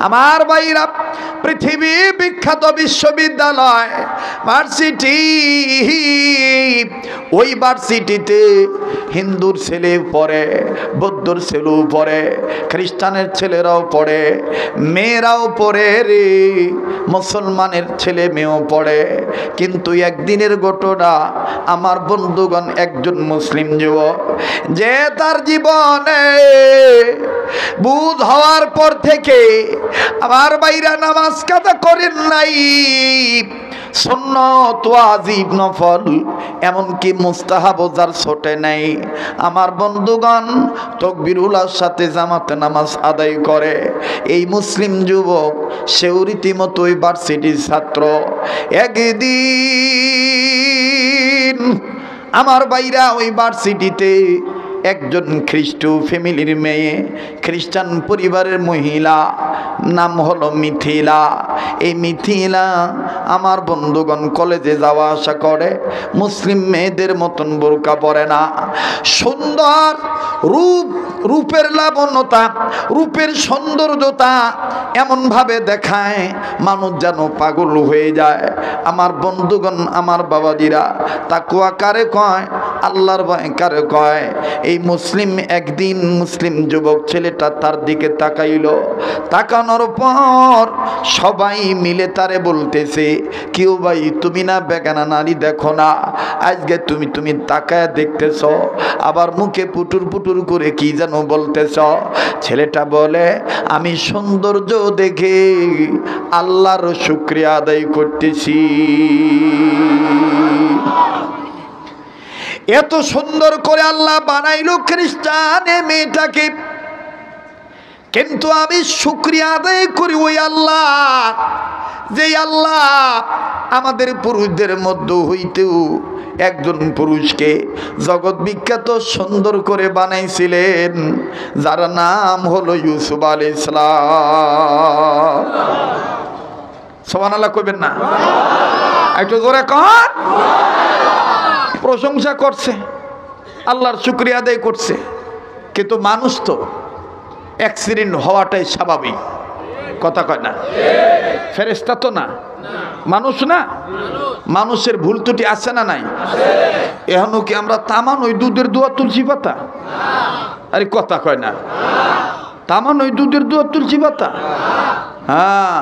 আমার ভাইরা, পৃথিবী বিখ্যাত বিশ্ববিদ্যালয় ভার্সিটি, ওই ভার্সিটিতে হিন্দুর ছেলে পড়ে, বৌদ্ধর ছেলেও পড়ে, খ্রিস্টানের ছেলেরাও পড়ে, মেয়েরাও পড়ে রে, মুসলমানের ছেলে মেয়েও পড়ে। কিন্তু একদিনের ঘটনা, আমার বন্ধুগণ, একজন মুসলিম যুবক যে তার জীবনে বুধ হওয়ার পর থেকে আমার ভাইরা নামাজ কাজা করেন নাই, সুন্নত ওয়াজিব নফল এমনকি মুস্তাহাব যার ছোটে নাই। আমার বন্ধুগণ তাকবীরুল্লাহর সাথে জামাতে নামাজ আদায় করে। এই মুসলিম যুবক সেও রীতিমতো ভার্সিটির ছাত্র। একদিন আমার ভাইরা ওই ভার্সিটিতে একজন খ্রিস্ট ফ্যামিলির মেয়ে, খ্রিস্টান পরিবারের মহিলা, নাম হলো মিথিলা। এই মিথিলা আমার বন্ধুগণ কলেজে যাওয়া আসা করে, মুসলিম মেয়েদের মতন বোরকা পরে না। সুন্দর রূপের লাবণ্যতা, রূপের সৌন্দর্যতা এমনভাবে দেখায় মানুষ যেন পাগল হয়ে যায়। আমার বন্ধুগণ, আমার বাবাজিরা, তাকওয়া কারে কয়? আল্লাহর ভয় কারে কয়? এই মুসলিম একদিন মুসলিম যুবক ছেলেটা তার দিকে তাকাইল। তাকানোর পর সবাই মিলে তারে বলতেছে, কেউ ভাই তুমি না বেগানা নারী দেখো না? আজকে তুমি তাকায় দেখতেছ, আবার মুখে পুটুর পুটুর করে কি যেন বলতেছ। ছেলেটা বলে, আমি সৌন্দর্য দেখে আল্লাহর শুকরিয়া আদায় করতেছি। এত সুন্দর করে আল্লাহ বানাইল খ্রিস্টান মেয়েটাকে, কিন্তু আমি শুকরিয়া আদায় করি ওই আল্লাহ, যে আল্লাহ আমাদের পুরুষদের মধ্য হইতেও একজন পুরুষকে জগৎ বিখ্যাত সুন্দর করে বানাইছিলেন, যার নাম হলো ইউসুফ আলাইহিস সালাম। সুবহানাল্লাহ কইবেন না? একটু জোরে কন। প্রশংসা করছে, আল্লাহর শুকরিয়া আদায় করছে, কিন্তু মানুষ তো অ্যাক্সিডেন্ট হওয়াটাই স্বাভাবিক, কথা কয় না? ফেরেশতা তো না, মানুষ না? মানুষের ভুল ত্রুটি আছে না নাই? এখনো কি আমরা তামান ওই দুধের দোয়া তুলসী পাতা? আরে কথা কয় না? তামান ওই দুধের দোয়া তুলসী পাতা? হ্যাঁ,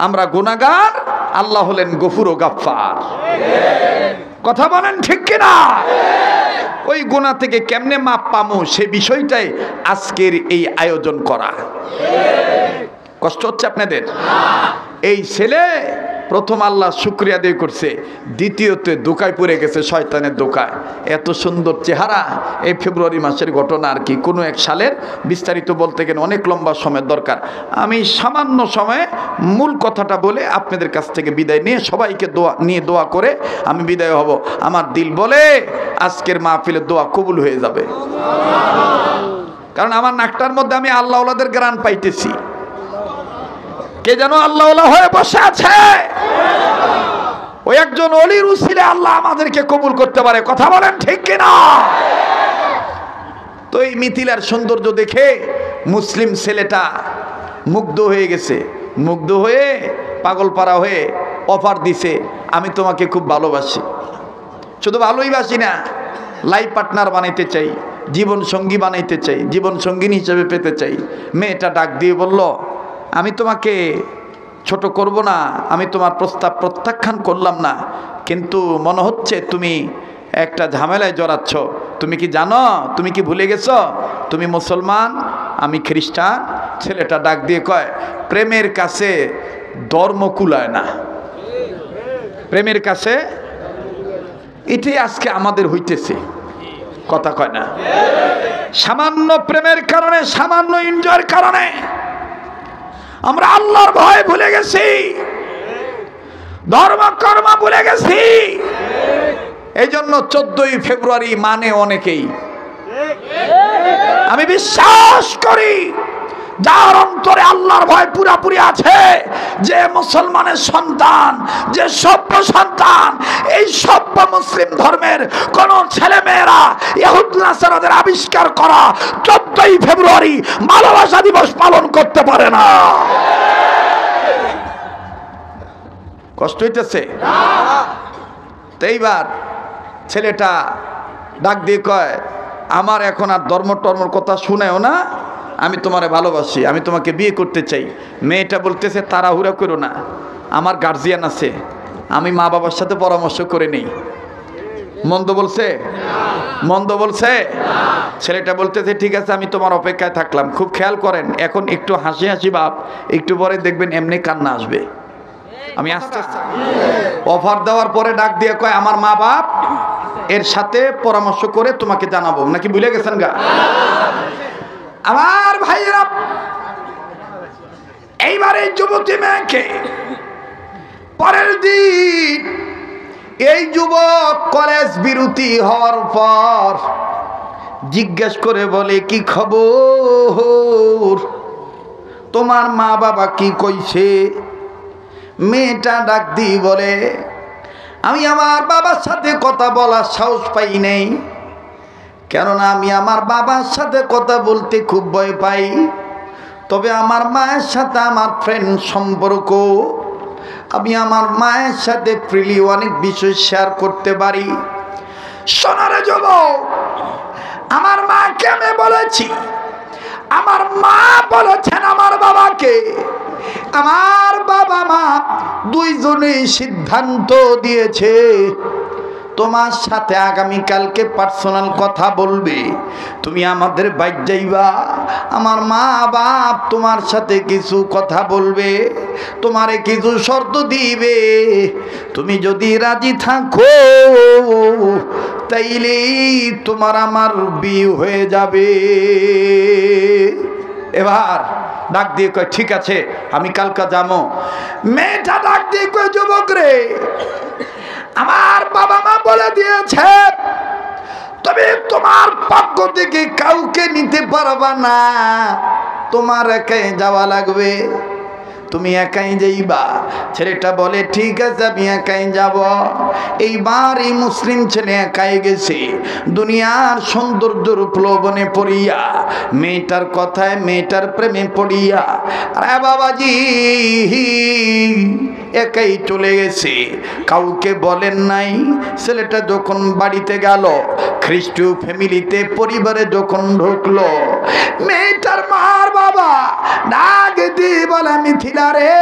আমরা গুনাহগার, আল্লাহ হলেন গফুর ও গাফফার। কথা বলেন ঠিক কিনা? ওই গুনাহ থেকে কেমনে মাপ পামু সে বিষয়টাই আজকের এই আয়োজন করা। কষ্ট হচ্ছে আপনাদের? এই ছেলে প্রথম আল্লাহ শুকরিয়া আদায় করছে, দ্বিতীয়তে ধোঁকায় পড়ে গেছে শয়তানের ধোঁকায়। এত সুন্দর চেহারা, এই ফেব্রুয়ারি মাসের ঘটনা আর কি, কোনো এক সালের বিস্তারিত বলতে গেলে অনেক লম্বা সময় দরকার। আমি সামান্য সময়ে মূল কথাটা বলে আপনাদের কাছ থেকে বিদায় নিয়ে সবাইকে দোয়া করে আমি বিদায় হব। আমার দিল বলে আজকের মাহফিলের দোয়া কবুল হয়ে যাবে, কারণ আমার নাকটার মধ্যে আমি আল্লাহওয়ালাদের গ্রান পাইতেছি। কে যেন আল্লাহওয়ালা হয়ে বসে আছে, ওই একজন ওলির উসিলে আল্লাহ আমাদেরকে কবুল করতে পারে। কথা বলেন ঠিক কিনা? তো এই মিথিলার সৌন্দর্য দেখে মুসলিম ছেলেটা মুগ্ধ হয়ে গেছে, মুগ্ধ হয়ে পাগল পাড়া হয়ে অফার দিছে, আমি তোমাকে খুব ভালোবাসি। শুধু ভালোই বাসি না, লাইফ পার্টনার বানাইতে চাই, জীবন সঙ্গী বানাইতে চাই, জীবন সঙ্গিনী হিসেবে পেতে চাই। মেয়েটা ডাক দিয়ে বলল, আমি তোমাকে ছোট করব না, আমি তোমার প্রস্তাব প্রত্যাখ্যান করলাম না, কিন্তু মনে হচ্ছে তুমি একটা ঝামেলায় জড়াচ্ছ। তুমি কি জানো, তুমি কি ভুলে গেছো তুমি মুসলমান, আমি খ্রিস্টান? ছেলেটা ডাক দিয়ে কয়, প্রেমের কাছে ধর্ম কুলায় না, প্রেমের কাছে। এটাই আজকে আমাদের হইতেছে, কথা কয় না? সামান্য প্রেমের কারণে, সামান্য এনজয়ের কারণে আমরা আল্লাহর ভয় ভুলে গেছি, ধর্ম কর্ম ভুলে গেছি। এই জন্য 14ই ফেব্রুয়ারি মানে অনেকেই, আমি বিশ্বাস করি যার অন্তরে আল্লাহর ভয় পুরাপুরি আছে, যে মুসলমানের সন্তান, যে সভ্য সন্তান, এই সভ্য মুসলিম ধর্মের কোন ছেলে মেয়েরা ইহুদি নাসারাদের আবিষ্কার করা 14ই ফেব্রুয়ারি ভালোবাসা দিবস পালন করতে পারে না। কষ্ট হইতেছে না? এইবার ছেলেটা ডাক দিয়ে কয়, আমার এখন আর ধর্ম টর্মর কথা শুনেও না, আমি তোমারে ভালোবাসি, আমি তোমাকে বিয়ে করতে চাই। মেয়েটা বলতেছে, তাড়াহুড়া করো না, আমার গার্জিয়ান আছে, আমি মা বাবার সাথে পরামর্শ করে নেই। মন্দ বলছে? মন্দ বলছে? ছেলেটা বলতেছে, ঠিক আছে, আমি তোমার অপেক্ষায় থাকলাম। খুব খেয়াল করেন, এখন একটু হাসি হাসি ভাব, একটু পরে দেখবেন এমনি কান্না আসবে। আমি আস্তে আস্তে অফার দেওয়ার পরে ডাক দিয়ে কয়, আমার মা বাপ এর সাথে পরামর্শ করে তোমাকে জানাবো। নাকি ভুলে গেছেন গা? আমার ভাইয়েরা, এইবার এই যুবতী মেয়েকে পরের দিন এই যুবক কলেজ বিরতি হওয়ার পর জিজ্ঞেস করে বলে, কি খবর, তোমার মা বাবা কি কইছে? মেয়েটা ডাক দিয়ে বলে, আমি আমার বাবার সাথে কথা বলার সাহস পাই নাই, কেননা আমি আমার বাবার সাথে কথা বলতে খুব ভয় পাই। তবে আমার মায়ের সাথে আমার ফ্রেন্ড সম্পর্ক, আমি আমার মায়ের সাথে ফ্রিলি অনেক বিষয় শেয়ার করতে পারি। সোনারে যুবক, আমার মাকে আমি বলেছি, আমার মা বলেছেন আমার বাবাকে, আমার বাবা মা দুইজনেই সিদ্ধান্ত দিয়েছে তোমার সাথে আগামীকালকে পার্সোনাল কথা বলবে, তুমি আমাদের বাইর যাইবা, আমার মা বাপ তোমার সাথে কিছু কথা বলবে, তোমারে কিছু শর্ত দিবে, তুমি যদি রাজি থাকো তাইলেই তোমার আমার বিয়ে হয়ে যাবে। এবার ডাক দিয়ে কয়, ঠিক আছে, আমি কালকা যাবো। মেয়েটা ডাক দিয়ে কয়, যুবক রে, আমার বাবা মা বলে দিয়েছে তবে তোমার পক্ষ থেকে কাউকে নিতে পারবা না, তোমার একাই যাওয়া লাগবে, তুমি একাই যাইবা। ছেলেটা বলে, ঠিক আছে, আমি একাই যাব। এইবার এই মুসলিম ছেলে একাই গেছে, দুনিয়ার সৌন্দর্যের প্রলোভনে পড়িয়া, মেয়েটার কথায় মেয়েটার প্রেমে পড়িয়া, আরে বাবাজি একাই চলে গেছে, কাউকে বলেন নাই। ছেলেটা যখন বাড়িতে গেল, খ্রিস্টীয় ফ্যামিলিতে পরিবারে যখন ঢুকলো, মেয়েটার মার বাবা ডাক দিয়ে বলে, মিথিলা রে,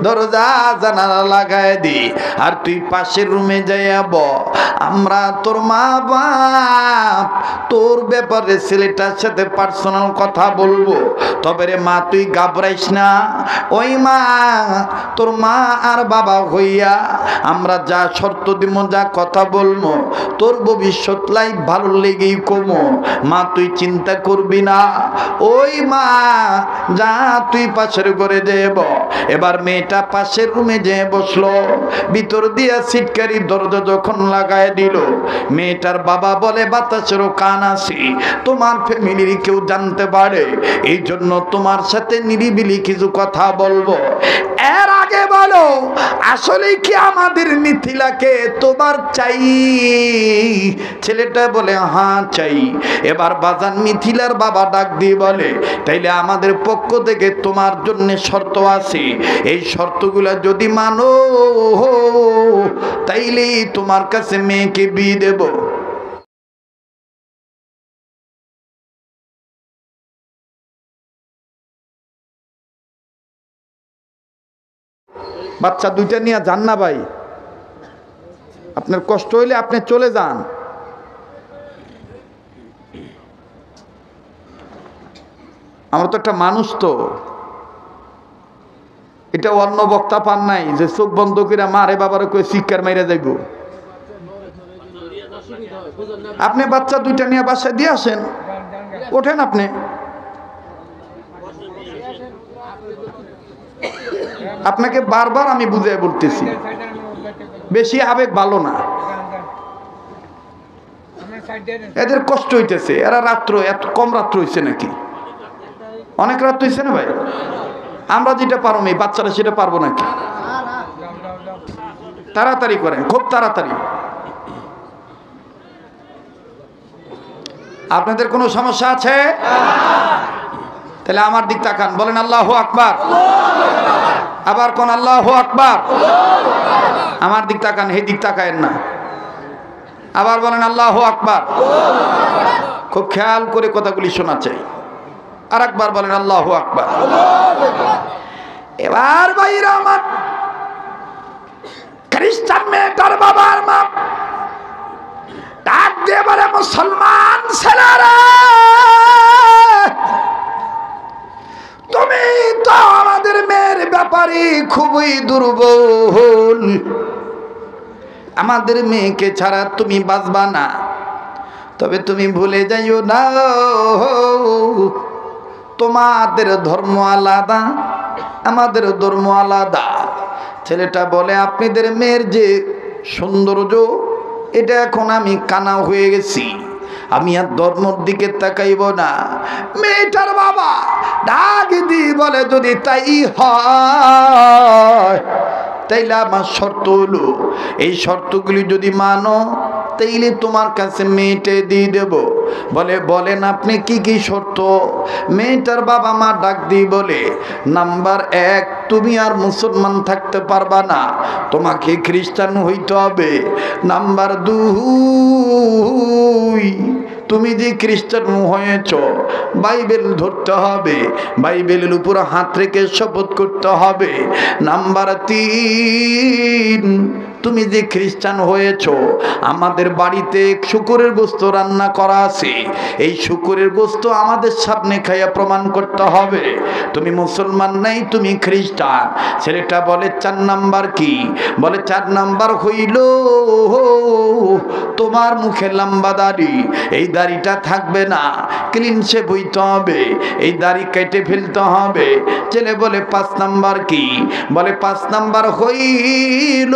দরজা জানালা লাগায় দি, আর তুই পাশের রুমে যাইব, আমরা তোর মা বাপ তোর ব্যাপারে ছেলেটার সাথে পার্সোনাল কথা বলবো। তবে রে মা, তুই ঘাবড়াইস না, ওই মা তোর মা আর বাবা হইয়া আমরা যা শর্ত দিব, যা কথা বলবো, তোর ভবিষ্যৎ লাইফ ভালো লেগেই কমো। মা তুই চিন্তা করবি না, ওই মা যা তুই পাশের ঘরে যাব। এবার মেয়েটা পাশের রুমে যেয়ে বসলো, ভিতর দিয়া সিটকারি দরজা যখন লাগায় দিল, মেয়েটার বাবা বলে, বাতাসেরও কান আছে, তোমার ফ্যামিলির কেউ জানতে পারে, এই জন্য তোমার সাথে নিরিবিলি কিছু কথা বলবো। এর আগে বলো, আসলে কি আমাদের মিথিলাকে তোমার চাই? ছেলেটা বলে, হ্যাঁ চাই। এবার বাজান মিথিলার বাবা ডাক দিয়ে বলে, তাইলে আমাদের পক্ষ থেকে তোমার জন্য শর্ত আছে, এই শর্তগুলা যদি মানো তাইলে তোমার কাছে মেয়েকে বিয়ে দেব। বাচ্চা দুইটা নিয়ে যান না ভাই, আপনার কষ্ট হইলে আপনি চলে যান। আমরা তো একটা মানুষ, তো এটা অন্য বক্তা পান নাই যে চোখ বন্ধ করে মারে বাবার কই শিক্ষার মাইরা যাইব। আপনি বাচ্চা দুইটা নিয়ে বাসায় দিয়ে আসেন, ওঠেন আপনি। আপনাকে বারবার আমি বুঝিয়ে বলতেছি, বেশি আবেগ ভালো না, এদের কষ্ট হইতেছে। এরা রাত্র এত কম রাত্র হইছে নাকি? অনেক রাত হয়েছে না ভাই? আমরা যেটা পারবো এই বাচ্চারা সেটা পারবো নাকি? তাড়াতাড়ি করেন, খুব তাড়াতাড়ি। আপনাদের কোনো সমস্যা আছে? তাহলে আমার দিক তাকান, বলেন আল্লাহু আকবার। আবার কোন আল্লাহু আকবার। আমার দিক তাকান, এই দিক তাকায়েন না। আবার বলেন আল্লাহু আকবার। খুব খেয়াল করে কথাগুলি শোনা চাই। আর একবার বলেন আল্লাহু আকবার। এবার ভাইরা আমার, খ্রিস্টান মেয়েটার বাবার মা ডাক দিয়ে বলে, মুসলমান ছেলেরা, তুমি তো আমাদের মেয়ের ব্যাপারে খুবই দুর্বল, আমাদের মেয়েকে ছাড়া তুমি বাঁচবা না। তবে তুমি ভুলে যাইও না, তোমাদের ধর্ম আলাদা, আমাদের ধর্ম আলাদা। ছেলেটা বলে, আপনাদের মেয়ের যে সৌন্দর্য, এটা এখন আমি কানা হয়ে গেছি, আমি আর ধর্মর দিকে তাকাইব না। মেয়েটার বাবা ডাক দিয়ে বলে, যদি তাই হয় তাইলে আমার শর্ত হলো, এই শর্তগুলি যদি মানো তাইলে তোমার কাছে মেয়েটা দিয়ে দেব। বলে, বলেন আপনি কি কি শর্ত? মেয়েটার বাবা মা ডাক দিয়ে বলে, নাম্বার 1, তুমি আর মুসলমান থাকতে পারবা না, তোমাকে খ্রিস্টান হইতে হবে। নাম্বার 2, তুমি যে খ্রিস্টান হয়েছ, বাইবেল ধরতে হবে, বাইবেলের উপর হাত রেখে শপথ করতে হবে। নাম্বার 3, তুমি যে খ্রিস্টান হয়েছ, আমাদের বাড়িতে শুকরের গোস্ত রান্না করা আছে, এই শুকরের গোস্ত আমাদের সামনে খাইয়া প্রমাণ করতে হবে তুমি মুসলমান নাই, তুমি খ্রিস্টান। ছেলেটা বলে, 4 নাম্বার কি? বলে, 4 নাম্বার হইল তোমার মুখে লম্বা দাড়ি, এই দাড়িটা থাকবে না, ক্লিন শেভ হইতে হবে, এই দাড়ি কেটে ফেলতে হবে। ছেলে বলে, 5 নাম্বার কি? বলে, 5 নাম্বার হইল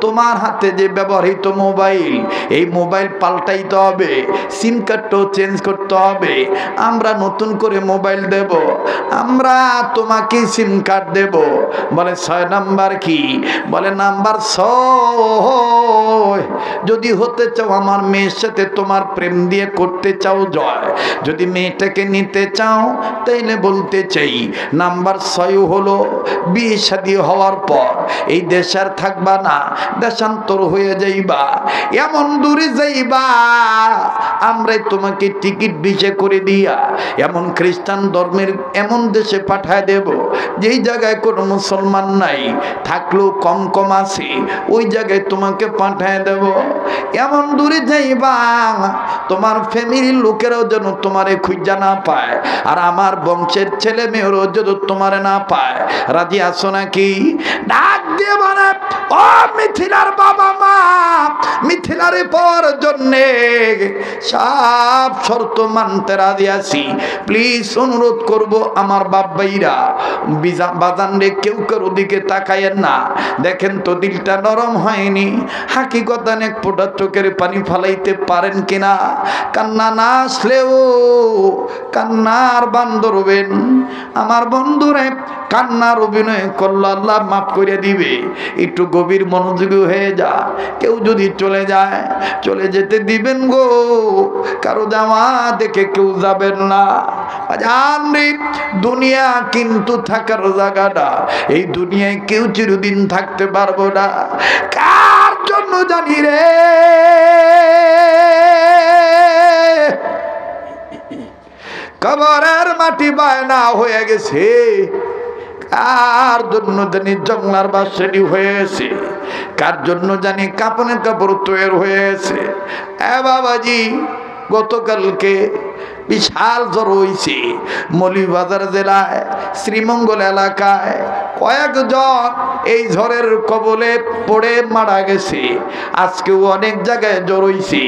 তোমার হাতে যে ব্যবহৃত মোবাইল, এই মোবাইল পাল্টাইতে হবে, সিম কার্ডটাও চেঞ্জ করতে হবে, আমরা নতুন করে মোবাইল দেব, আমরা তোমাকে সিম কার্ড দেব। বলে, 6 নাম্বার কি? বলে, নাম্বার 6, যদি হতে চাও আমার মেয়ের সাথে, তোমার প্রেম দিয়ে করতে চাও জয়, যদি মেয়েটাকে নিতে চাও তাইলে বলতে চাই, নাম্বার 6 হলো বিয়ে শাদী হওয়ার পর এই দেশ আর থাকবা না, দেশান্তর হয়ে যাইবা, এমন দূরে যাইবা, আমরাই তোমাকে টিকিট ভিসা করে দিয়া এমন খ্রিস্টান ধর্মের এমন দেশে পাঠায় দেব, যেই জায়গায় কোনো মুসলমান নাই, থাকলেও কম কম আছে, ওই জায়গায় তোমাকে পাঠায় দেব। এমন দূরে যাইবা তোমার ফ্যামিলির লোকেরাও যেন তোমারে খুঁজা না পায়, আর আমার বংশের ছেলে মেয়েরাও যেন তোমারে না পায়। রাজি আছো নাকি? ডাক দিয়ে বলে, ও মিথিলার বাবা মা, মিথিলার পর জন্যে সব শর্ত মানতে রাজি আছি, প্লিজ অনুরোধ করব আমার বাপ ভাইরা, বাজান রে, কেউ কারো দিকে তাকায়েন না, দেখেন তো দিলটা নরম হয়নি, হাকিকত অনেক ফোটা চোখের পানি ফালাইতে পারেন কিনা? কান্না না আসলেও কান্নার বান ধরবেন। আমার বন্ধুরে কান্নার অভিনয় করলো, আল্লাহ মাফ করে দিবে, একটু গভীর মনোযোগী হয়ে যা। কেউ যদি চলে যায়, চলে যেতে দিবেন গো, কারো যাওয়া দেখে কেউ যাবেন না। জানি দুনিয়া কিন্তু থাকার জায়গাটা, এই দুনিয়ায় কেউ চিরদিন থাকতে পারবো না। কার জন্য জানি রে, কবরের মাটি বায়না হয়ে গেছে, কার জন্য জানি জংলার বাসেডি হয়েছে, কার জন্য জানি কাপনের কাপড় তৈরি হয়েছে। এ বাবাজি, গতকালকে বিশাল জ্বর হয়েছে মৌলভীবাজার জেলায় শ্রীমঙ্গল এলাকায়, কয়েকজন এই ঝড়ের কবলে পড়ে মারা গেছে। আজকেও অনেক জায়গায় জ্বর হয়েছে,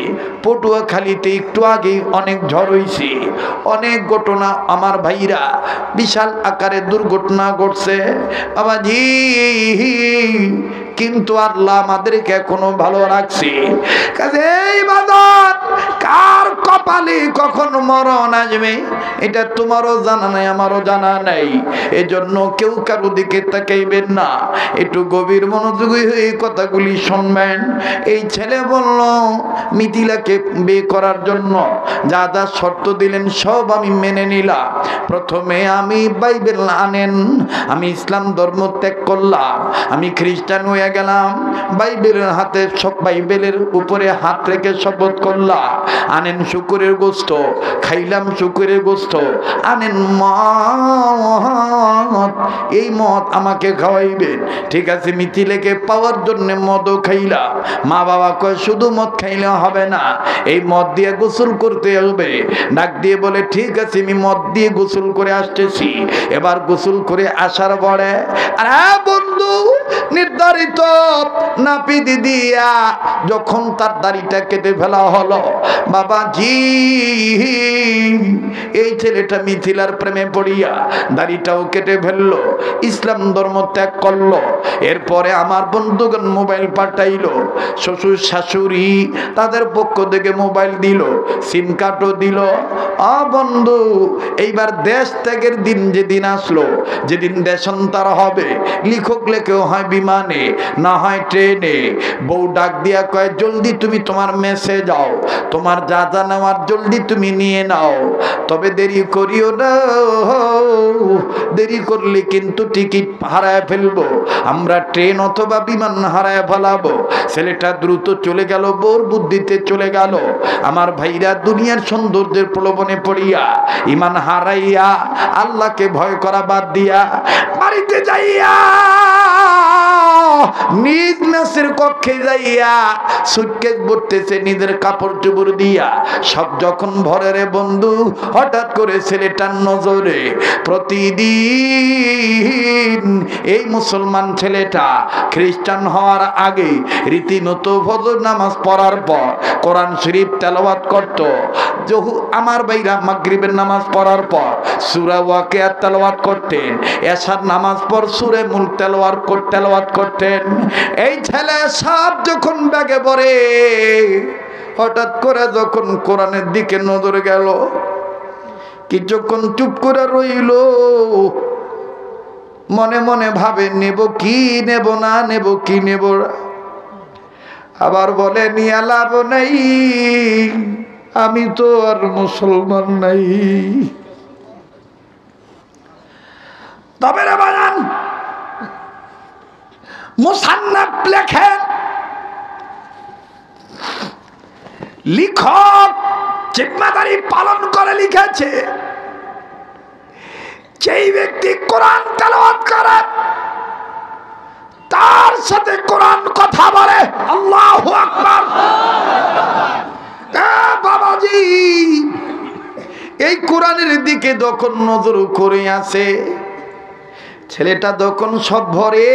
পটুয়াখালীতে একটু আগে অনেক ঝড় হয়েছে, অনেক ঘটনা আমার ভাইরা, বিশাল আকারে দুর্ঘটনা ঘটছে বাবাজি। কিন্তু আল্লাহ আমাদেরকে এখনো ভালো রাখছে। কাজে এই বাজার কার কপালে কখন মরণ আসবে এটা তোমারও জানা নাই, আমারও জানা নাই। এজন্য কেউ কারো দিকে তাকাইবেন না, একটু গভীর মনোযোগী হয়ে কথাগুলি শুনবেন। এই ছেলে বলল মিথিলাকে বিয়ে করার জন্য যা যা শর্ত দিলেন সব আমি মেনে নিলাম। প্রথমে আমি বাইবেল আনেন, আমি ইসলাম ধর্ম ত্যাগ করলাম, আমি খ্রিস্টান হয়ে গেলাম। বাইবেলের হাতে সব বাইবেলের উপরে হাত রেখে শপথ করলাম, আনেন শুকুরের গোস্ত, খাইলাম শুকুরের গোস্ত। আনেন মদ, এই মদ আমাকে খাওয়াইবেন। ঠিক আছে, মিথিলেকে পাওয়ার জন্য মদও খাইলাম। মা বাবা কয় শুধু মদ খাইলে হবে না, এই মদ দিয়ে গোসল করতে হবে। ডাক দিয়ে বলে ঠিক আছে, আমি মদ দিয়ে গোসল করে আসতেছি। এবার গোসল করে আসার পরে আরে বন্ধু নির্ধারিত নাপিত দিয়া যখন তার দাড়িটা কেটে ফেলা হলো, বাবাজি এই ছেলেটা মিথিলার প্রেমে পড়িয়া দাড়িটাও কেটে ফেললো, ইসলাম ধর্ম ত্যাগ করলো। এরপরে আমার বন্ধুগণ মোবাইল পাঠাইলো, শ্বশুর শাশুড়ি তাদের পক্ষ থেকে মোবাইল দিল, সিম কার্ডও দিল। বন্ধু এইবার দেশ ত্যাগের দিন যেদিন আসলো, যেদিন দেশান্তর হবে, লিখক লেখেও হয় বিমানে না হয় ট্রেনে। বউ ডাক দিয়া কয় জলদি তুমি তোমার মেসে যাও, তোমার যা যা নেওয়ার জলদি তুমি নিয়ে নাও, তবে দেরি করিও না, দেরি করলে কিন্তু টিকিট হারায় ফেলবো, আমরা ট্রেন অথবা বিমান হারায় ফেলাবো। ছেলেটা দ্রুত চলে গেল, বোর বুদ্ধিতে চলে গেল। আমার ভাইরা দুনিয়ার সৌন্দর্যের প্রলোভনে পড়িয়া ইমান হারাইয়া আল্লাহকে ভয় করা বাদ দিয়া বাড়িতে যাইয়া নিজ মেসের কক্ষে যাইয়া সুটকেস ভরতেছে নিজের কাপড় চোপড় দিয়া। সব যখন ভরে রে বন্ধু, হঠাৎ করে ছেলেটার নজরে প্রতিদিন এই মুসলমান ছেলেটা খ্রিস্টান হওয়ার আগে রীতিমতো ফজর নামাজ পড়ার পর কোরআন শরীফ তেলাওয়াত করত। আমার ভাইরা মাগরিবের নামাজ পড়ার পর সূরা ওয়াকিয়া তেলাওয়াত করতেন, এশার নামাজ পর সূরা মুলক তেলাওয়াত করতেন। এই ছেলে সব যখন ব্যাগে পড়ে, হঠাৎ করে যখন কোরআনের দিকে নজর গেল, কিছুক্ষণ চুপ করে রইল, মনে মনে ভাবে নেব কি নেব না, নেব কি নেব। আবার বলে নিয়ে লাভ নাই, আমি তো আর মুসলমান নাই। তবে রে বাজান মুসান্নাফ লেখেন, লিখক জিম্মাদারি পালন করে লিখেছে, যেই ব্যক্তি কোরআন তেলাওয়াত করে তার সাথে কোরআন কথা বলে। আল্লাহু আকবার। বাবাজি এই কোরআনের দিকে যখন নজর করে আসে, ছেলেটা যখন সব ভরে,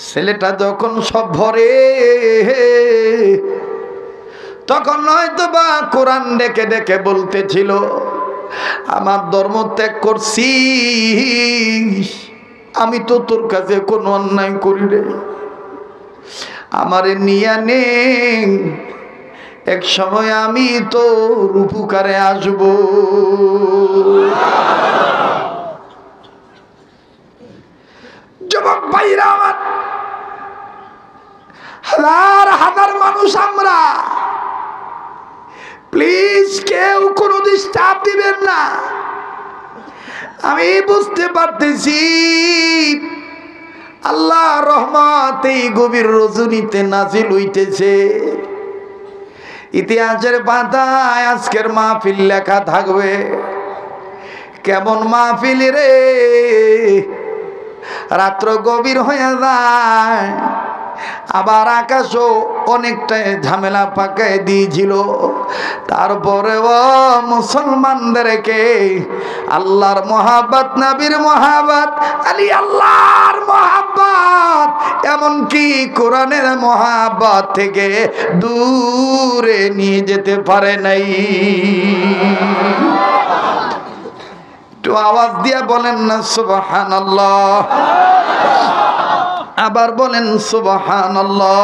ছেলেটা যখন সব ভরে, তখন হয়তো বা কোরআন ডেকে ডেকে বলতেছিল আমার ধর্ম ত্যাগ করছি, আমি তো তোর কাছে কোনো অন্যায় করি রে, আমারে নিয়া নে, এক সময় আমি তোর উপকারে আসব। যুবক ভাইরা আমার, হাজার হাজার মানুষ আমরা, প্লিজ কেউ কোনো ডিস্টার্ব দিবেন না। আমি বুঝতে পারতেছি আল্লাহ রহমত এই গভীর রজনীতে নাজিল হইতেছে। ইতিহাসের পাতায় আজকের মাহফিল লেখা থাকবে। কেমন মাহফিল রে, রাত্র গভীর হয়ে যায়, আবার আকাশও অনেকটাই ঝামেলা পাকায় দিয়েছিল। তারপরেও মুসলমানদেরকে আল্লাহর মহাব্বত, নবীর মহাব্বত, আলী আল্লাহর মহাব্বত, এমনকি কোরআনের মহাব্বত থেকে দূরে নিয়ে যেতে পারে নাই। একটু আওয়াজ দিয়া বলেন না সুবহানাল্লাহ, আবার বলেন সুবহানাল্লাহ।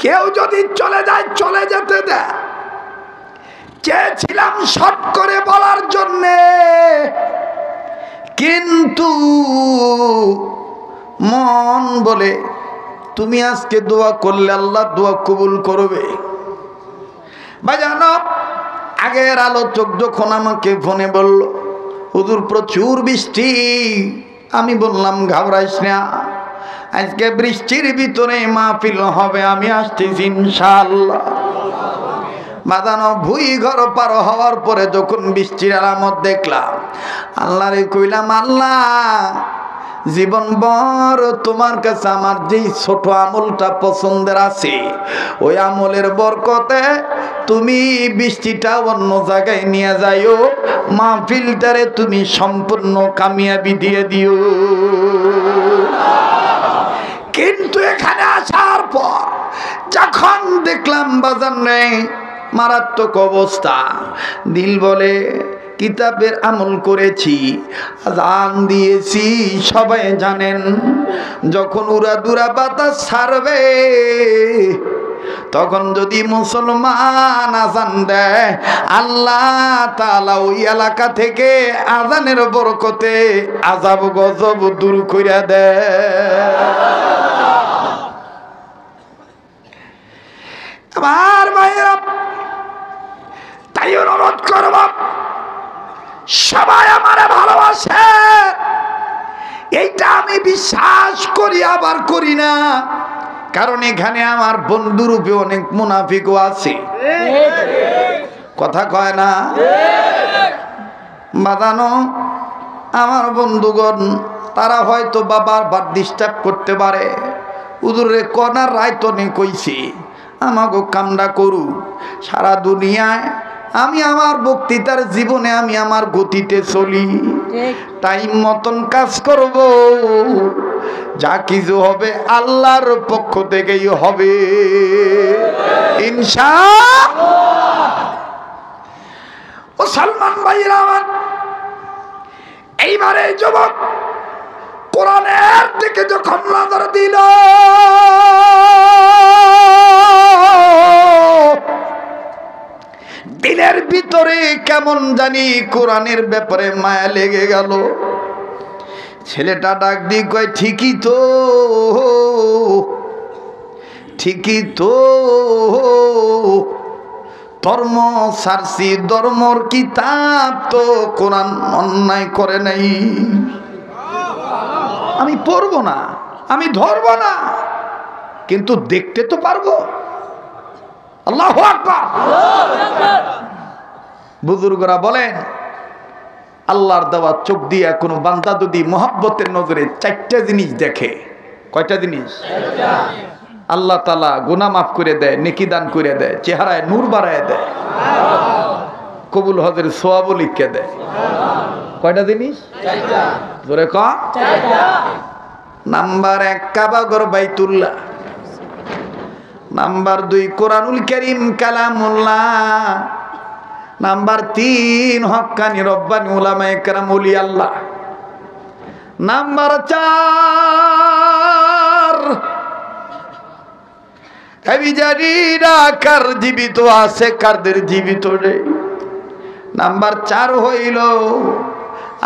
কেউ যদি চলে যায় চলে যেতে দেয়। চেয়েছিলাম শর্ট করে বলার জন্যে, কিন্তু মন বলে তুমি আজকে দোয়া করলে আল্লাহ দোয়া কবুল করবে। ভাইজান, আগের আলোচক যখন আমাকে ফোনে বলল হুজুর প্রচুর বৃষ্টি, আমি বললাম ঘাবড়াইস না, আজকে বৃষ্টির ভিতরে মাহফিল হবে, আমি আসতেছি ইনশাআল্লাহ। বাজানো ভুই ঘর পার হওয়ার পরে যখন বৃষ্টির আলামত দেখলাম, আল্লাহরে কইলাম, আল্লাহ জীবন ভর তোমার কাছে আমার যেই ছোট আমলটা পছন্দের আছে, ওই আমলের বরকতে তুমি বৃষ্টিটা অন্য জায়গায় নিয়ে যাইও, মাহফিলটারে তুমি সম্পূর্ণ কামিয়াবি দিয়ে দিও। কিন্তু এখানে আসার পর যখন দেখলাম বাজার নেই, মারাত্মক অবস্থা, দিল বলে কিতাবের আমল করেছি, আযান দিয়েছি, সবাই জানেন যখন উড়াদুরা বাতাস ছাড়বে তখন যদি মুসলমান আযান দেয়, আল্লাহ তাআলা ওই এলাকা থেকে আযানের বরকতে আযাব গজব দূর কইরা দেয়। আমার ভাইয়েরা, তাই অনুরোধ করব সবাই আমারে ভালোবাসে, এইটা আমি বিশ্বাস করি আবার করি না, কারণ এখানে আমার বন্ধুরূপে অনেক মুনাফিকও আছে, কথা কয় না বাদানো। আমার বন্ধুগণ তারা হয়তো বাবার বার ডিস্টার্ব করতে পারে, উদুরে কনার রায়তনে কইছি আমাকে কামড়া করু, সারা দুনিয়ায় আমি আমার বক্তৃতার জীবনে আমি আমার গতিতে চলি, টাইম মতন কাজ করব, যা কিছু হবে আল্লাহর পক্ষ থেকেই হবে ইনশাআল্লাহ। ও সালমান ভাইরা আমার, এইবারে যুবক কোরআনের দিকে যখন নজর দিল, দিলের ভিতরে কেমন জানি কোরআনের ব্যাপারে মায়া লেগে গেল। ছেলেটা ডাক দিয়ে কয়, ঠিকই তো, ঠিকই তো, ধর্ম সারসি, ধর্মর কিতাব তো কোরআন অন্যায় করে নাই, আমি পড়বো না, আমি ধরবো না, কিন্তু দেখতে তো পারবো। আল্লাহু আকবার। বুজুর্গরা বলেন, আল্লাহর দেওয়া চোখ দিয়া কোনো বান্দা যদি মহব্বতের নজরে চারটা জিনিস দেখে, কয়টা জিনিস? আল্লাহ তাআলা গুনাহ মাফ করে দেয়, নেকি দান করে দেয়, চেহারায় নূর বাড়ায় দেয়, কবুল হজের সওয়াব লিখে দেয়। কয়টা জিনিস? জোরে কও। নাম্বার 1 কাবাগর বাইতুল্লাহ, নাম্বার 2 কোরআনুল কারীম কালামুল্লাহ, নাম্বার 3 হক্কানি রব্বানি উলামায়ে কেরাম ওলি আল্লাহ, নাম্বার 4 আমি জানি না কার জীবিত আছে কারদের জীবিত নেই, নাম্বার 4 হইল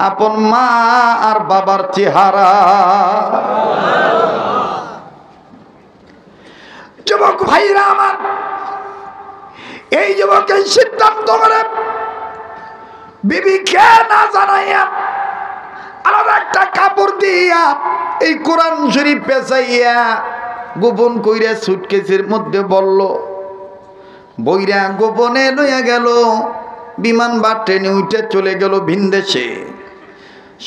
আপন মা আর বাবার চেহারা। যুবক ভাইরা আমার, এই যুবকের সিদ্ধান্ত করে বিবিকে না জানাইয়া আলাদা একটা কাপড় দিয়া এই কোরআন শরীফ পেঁচাইয়া গোপন কইরা সুটকেসের মধ্যে বলল, বইরা গোপনে লইয়া গেল, বিমান বা ট্রেনে উঠে চলে গেল ভিনদেশে।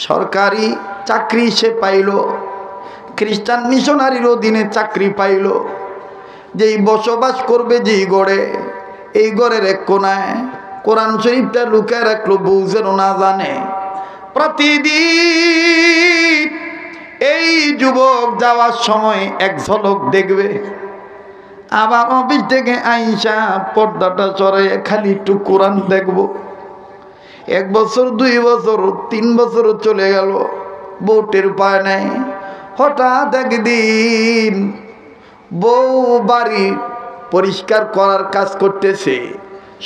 সরকারি চাকরি সে পাইল, খ্রিস্টান মিশনারির অধীনে চাকরি পাইল, যেই বসবাস করবে যেই গড়ে, এই গড়ের এক কোনায় কোরআন শরীফটা লুকায় রাখলো, বউ যেন না জানে। প্রতিদিন এই যুবক যাওয়ার সময় এক ঝলক দেখবে, আবার অফিস থেকে আইসা পর্দাটা সরাইয়া খালি একটু কোরআন দেখবো। 1 বছর 2 বছর 3 বছর চলে গেল, বউ টের পায় নাই। হঠাৎ একদিন বউ বাড়ি পরিষ্কার করার কাজ করতেছে,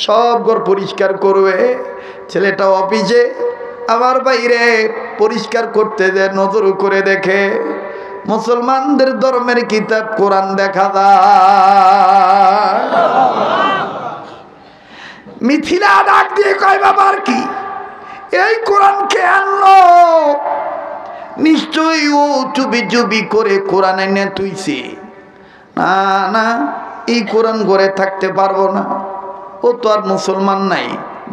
সব ঘর পরিষ্কার করবে। ছেলেটা অফিসে আবার বাইরে পরিষ্কার করতে যায়, নজর করে দেখে মুসলমানদের ধর্মের কিতাব কোরআন দেখা যায়। মিথিলা ডাক দিয়ে কয়, বাবার কি এই কোরআন কে আনলো? নিশ্চয়ই ও চুপি চুপি করে কোরআন এনে তুইছে। না না, এই কোরআন ঘরে থাকতে পারবো না, ও তো আর মুসলমান নাই।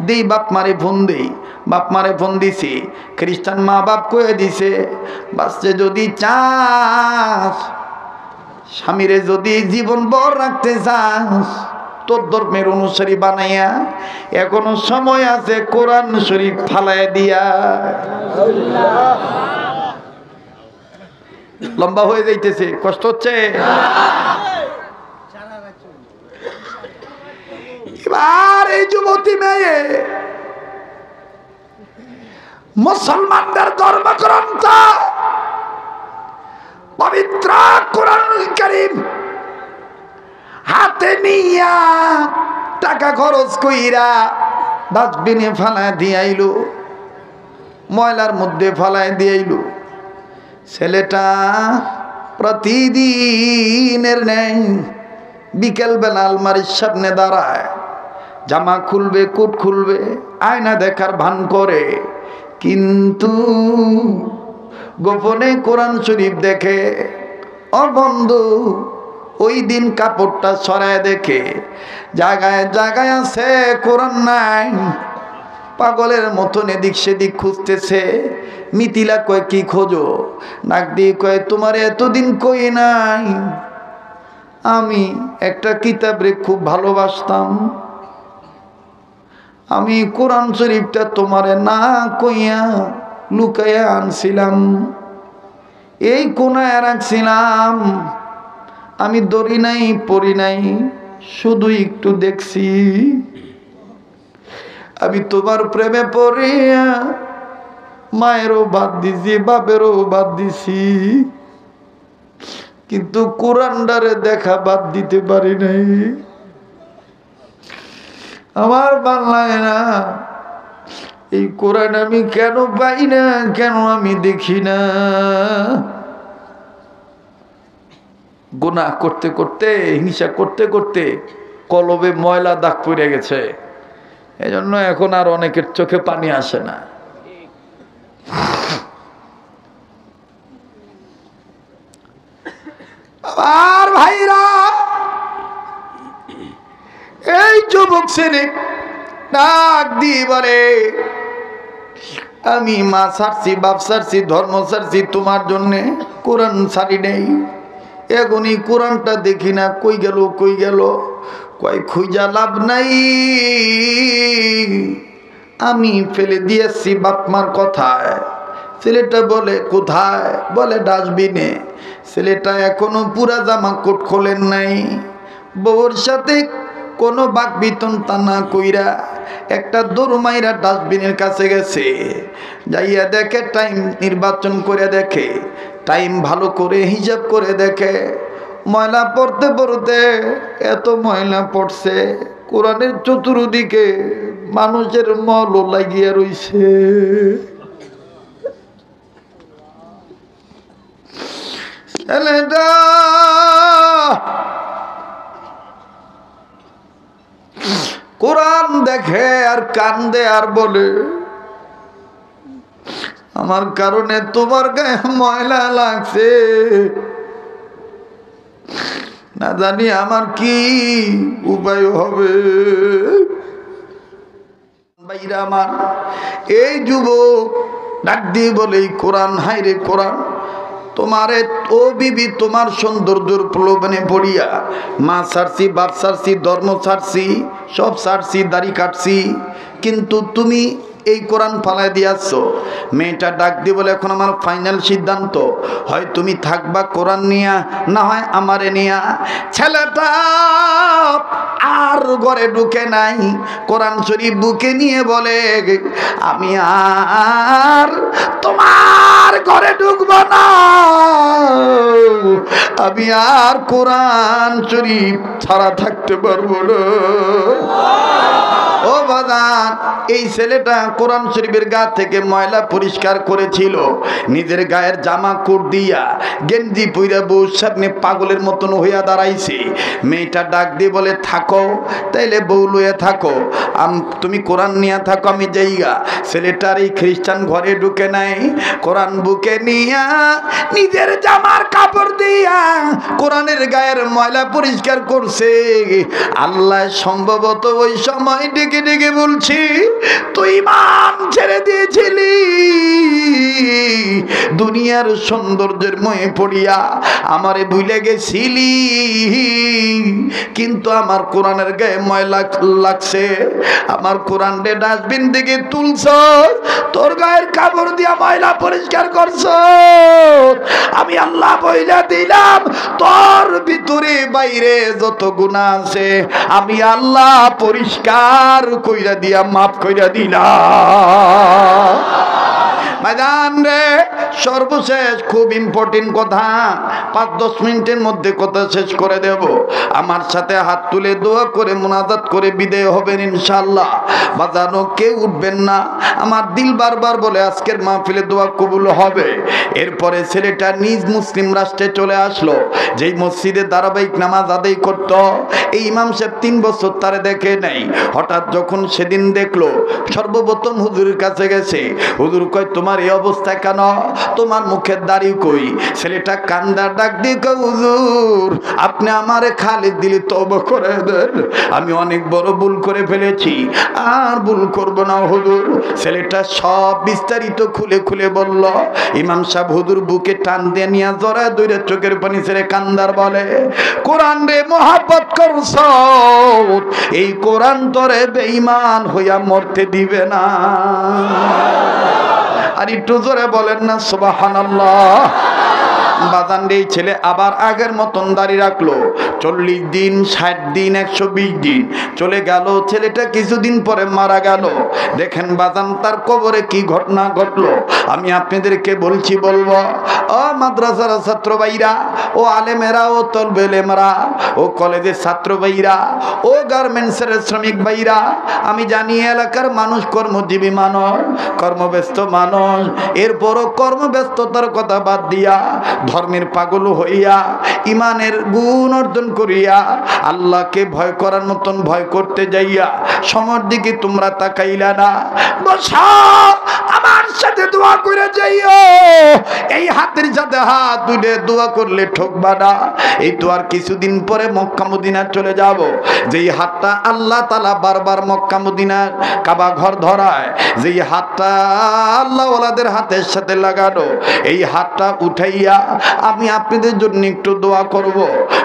দেই বাপ মারে ফোন দেই। বাপ মারে ফোন দিছে, খ্রিস্টান মা বাপ কয়ে দিছে, বাচ্চা যদি চাস, স্বামীরে যদি জীবন ভর রাখতে চাস, তোর ধর্মের অনুসারী বানাইয়া এখনো সময় আছে, কোরআন শরীফ ফালায় দিয়া। লম্বা হয়ে যাইতেছে, কষ্ট হচ্ছে। এবার এই যুবতী মেয়ে মুসলমানদের ধর্মগ্রন্থ পবিত্র কোরআনুল কারীম হাতে নিয়া টাকা খরচ কইরা ডাস্টবিনে ফালায় দিয়াইলো, ময়লার মধ্যে ফালায় দিয়াইলো। ছেলেটা প্রতিদিনের নেই বিকেলবেলা আলমারির সামনে দাঁড়ায়, জামা খুলবে, কোট খুলবে, আয়না দেখার ভান করে, কিন্তু গোপনে কোরআন শরীফ দেখে। ও বন্ধু, ওই দিন কাপড়টা সরায় দেখে জায়গায় জায়গায় আছে, কোরআন নাই। পাগলের মতন এদিক সেদিক খুঁজতেছে। মিথিলা কয়, কি খোঁজো? নাক দিয়ে কয়, তোমার এতদিন কই নাই, আমি একটা কিতাবরে খুব ভালোবাসতাম, আমি কোরআন শরীফটা তোমারে না কইয়া লুকাইয়া আনছিলাম, এই কোনায় রাখছিলাম, আমি ধরি নাই, পড়ি নাই, শুধু একটু দেখছি। আমি তোমার প্রেমে পড়িয়া মায়েরও বাদ দিছি, বাপেরও বাদ দিছি, কিন্তু কোরআনটারে দেখা বাদ দিতে পারি নাই। আমার ভাল লাগে না, এই কোরআন আমি কেন পাই না, কেন আমি দেখি না। গুনাহ করতে করতে, হিংসা করতে করতে কলবে ময়লা দাগ পড়ে গেছে, এজন্য এখন আর অনেকের চোখে পানি আসে না। আর ভাইরা, এই যুবক ছেলে ডাক দিয়ে বলে, আমি মা ছাড়ছি, বাপ ছাড়ছি, ধর্ম ছাড়ছি তোমার জন্যে, কোরআন ছাড়ি নেই। এখনই কোরআনটা দেখি না, কই গেল কই গেল। কয়, খুঁজা লাভ নাই, আমি ফেলে দিয়েছি বাপ মার কথায়। ছেলেটা বলে, কোথায়? বলে, ডাস্টবিনে। ছেলেটা এখনো পুরা জামা কোট খোলেন নাই, বউর সাথে কোনো বাক বিতন তা না কইরা একটা দৌড় মাইরা ডাস্টবিনের কাছে গেছে। যাইয়া দেখে, টাইম নির্বাচন করে দেখে, টাইম ভালো করে হিসাব করে দেখে, ময়লা পড়তে পড়তে এত ময়লা পড়ছে, কোরআনের চতুর্দিকে মানুষের মল লাগিয়া রইছে। ছেলেটা কোরআন দেখে আর কান্দে আর বলে, আমার কারণে তোমার গায়ে ময়লা লাগছে, না জানি আমার কি উপায় হবে। ভাইরা আমার, এই যুবক ডাক দিয়ে বলে, কোরআন, হাইরে কোরআন, তোমারে ও বিবি তোমার সৌন্দর্যের প্রলোভনে পড়িয়া মা ছাড়ছি, বাপ ছাড়ছি, ধর্ম ছাড়ছি, সব ছাড়ছি, দাড়ি কাটছি, কিন্তু তুমি এই কোরআন পালায় দিয়াছ। মেয়েটা ডাক দিয়ে বলে, এখন আমার ফাইনাল সিদ্ধান্ত, হয় তুমি থাকবা কোরআন নিয়া, না হয় আমারে নিয়া। ছেলেটা আর ঘরে ঢুকে নাই, কোরআন শরীফ বুকে নিয়ে বলে, আমি আর তোমার ঘরে ঢুকবো না, আমি আর কোরআন শরীফ ছাড়া থাকতে পারবো না। ও বাজান, এই ছেলেটা কোরআন শরীফের গা থেকে ময়লা পরিষ্কার করেছিল, নিজের গায়ের জামা কোট দিয়া গেঞ্জি পইরা বউর সামনে পাগলের মতন হইয়া দাঁড়াইছে। মেয়েটা ডাক দিয়ে বলে, থাকো তাইলে বউ লইয়া থাকো, তুমি কোরআন নিয়ে থাকো, আমি যাইগা। ছেলেটার এই খ্রিস্টান ঘরে ঢুকে নাই, কোরআন বুকে নিয়া নিজের জামার কাপড় দিয়া কোরআনের গায়ের ময়লা পরিষ্কার করছে। আল্লাহ সম্ভবত ওই সময় ডেকে ডেকে বলছি, তুই ইমান ছেড়ে দিয়েছিলি দুনিয়ার সৌন্দর্যের ময়ে পড়িয়া, আমারে ভুলে গেছিলি, কিন্তু আমার কোরআনের গায়ে ময়লা লাগছে, আমার কোরআন রে ডাস্টবিন থেকে তুলছ, তোর গায়ের কাপড় দিয়া ময়লা পরিষ্কার করছ। আমি আল্লাহ বইলা দিলাম, তোর ভিতরে বাইরে যত গুনাহ আছে আমি আল্লাহ পরিষ্কার কইরা দিয়া মাফ কইরা দিলাম। मैदान रे सर्वशेष खूब इम्पोर्टेंट कथा 5-10 मिनिटेर मध्य कथा शेष करे देब आमार साथे हाथ तुले दोया करे मुनाजात करे बिदाय हबेन इनशाআল্লাহ बाजानो केउ उठबेन ना आमार दिल बार बार बोले आजकेर महफिले दोया कबुल हबे एरपरे छेलेटा निज मुसलिम राष्ट्रे चले आसलो जेई मसजिदे धाराबाहिक नामाज आदाय करतो এই ইমাম সাহেব 3 বছর তারে দেখে নাই হঠাৎ যখন সেদিন দেখলো সর্বপ্রথম হুজুরের কাছে গেছে হুজুর কয় তোমার এই অবস্থা কেন তোমার মুখের দাড়ি কই ছেলেটা কান্দা ডাক দিয়ে কয় হুজুর আপনি আমারে খালিদ দিলে তওবা করে দেন আমি অনেক বড় ভুল করে ফেলেছি আর ভুল করব না হুজুর ছেলেটা সব বিস্তারিত খুলে খুলে বলল ইমাম সাহেব হুজুর বুকে টান দিয়ে নিয়া জড়া ধরে চোখের পানি ছেড়ে কান্দার বলে কোরআন রে মহব্বত কর এই কোরআন তোরে বেঈমান হইয়া মরতে দিবে না আর একটু জোরে বলেন না সুবহানাল্লাহ বাজান রে ছেলে আবার আগের মতন দাড়ি রাখলো 40 দিন 60 দিন 120 দিন চলে গেল ছেলেটা কিছুদিন পরে মারা গেল দেখেন বাজান তার কবরে কি ঘটনা ঘটলো আমি আপনাদেরকে বলবো ও মাদ্রাসার ছাত্র ভাইরা ও আলেমেরা ও তলবে ইলমেরা ও কলেজের ছাত্র ভাইরা ও গার্মেন্টসের শ্রমিক ভাইরা আমি জানি এলাকার মানুষ কর্মজীবী মানুষ কর্মব্যস্ত মানুষ এরপরও কর্মব্যস্ততার কথা বাদ দিয়া ধর্মের পাগল হইয়া ইমানের গুণ অর্জন করিয়া আল্লাহকে ভয় করার মতন ভয় করতে যাইয়া সমর দিকে তোমরা তাকাইলা না বসা আমার সাথে দোয়া করে যাইও এই হাতের সাথে হাত দুলে দোয়া করলে ঠকবা না এই তো আর কিছুদিন পরে মক্কা মদিনা চলে যাব যেই হাতটা আল্লাহ তাআলা বারবার মক্কা মদিনা কাবা ঘর ধরায় যেই হাতটা আল্লাহ ওয়ালাদের হাতের সাথে লাগানো এই হাতটা উঠাইয়া আমি আপনাদের জন্য একটু দোয়া করব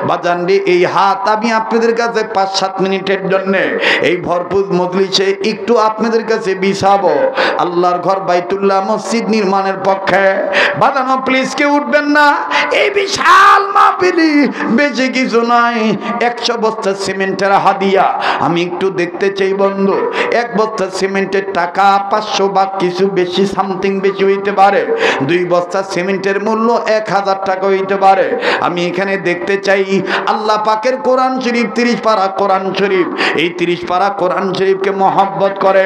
বাজান রে এই হাত আমি আপনাদের কাছে 5-7 মিনিটের জন্য এই ভরপুর মজলিসে একটু আপনাদের কাছে বিছাবো আল্লাহর ঘর বাইতুল্লাহ মসজিদ নির্মাণের পক্ষে বাজানো প্লিজ কেউ উঠবেন না এই বিশাল মাহফিলি বেশি কিছু নয় 100 বস্তা সিমেন্টের হাদিয়া আমি একটু দেখতে চাই বন্ধু 1 বস্তা সিমেন্টের টাকা 500 বা কিছু বেশি সামথিং বেশি হইতে পারে 2 বস্তা সিমেন্টের মূল্য 1000 টাকা হইতে পারে আমি এখানে দেখতে চাই আল্লাহ পাকের কোরআন শরীফ 30 পারা কোরআন শরীফ এই 30 পারা কোরআন শরীফকে মহব্বত করে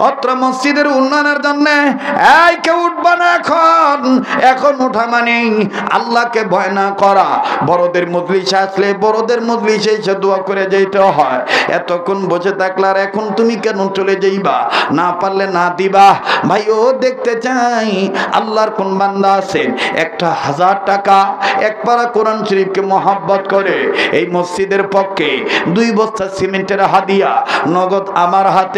অত্র মসজিদের উন্নয়নের জন্য এই কেউ উঠবা না এখন ওঠা মানে আল্লাহকে ভয় না করা বড়দের মজলিসে আসলে বড়দের মজলিসে এসে দোয়া করে যেতে হয় এতক্ষণ বসে থাকলে আর এখন তুমি কেন চলে যাইবা না পারলে না দিবা ভাই ও দেখতে চাই আল্লাহর কোন বান্দা আছেন 1000 টাকা এক পারা কোরআন শরীফকে মহব্বত করে এই মসজিদের পক্ষে 2 বস্তা সিমেন্টের হাদিয়া নগদ আমার হাতে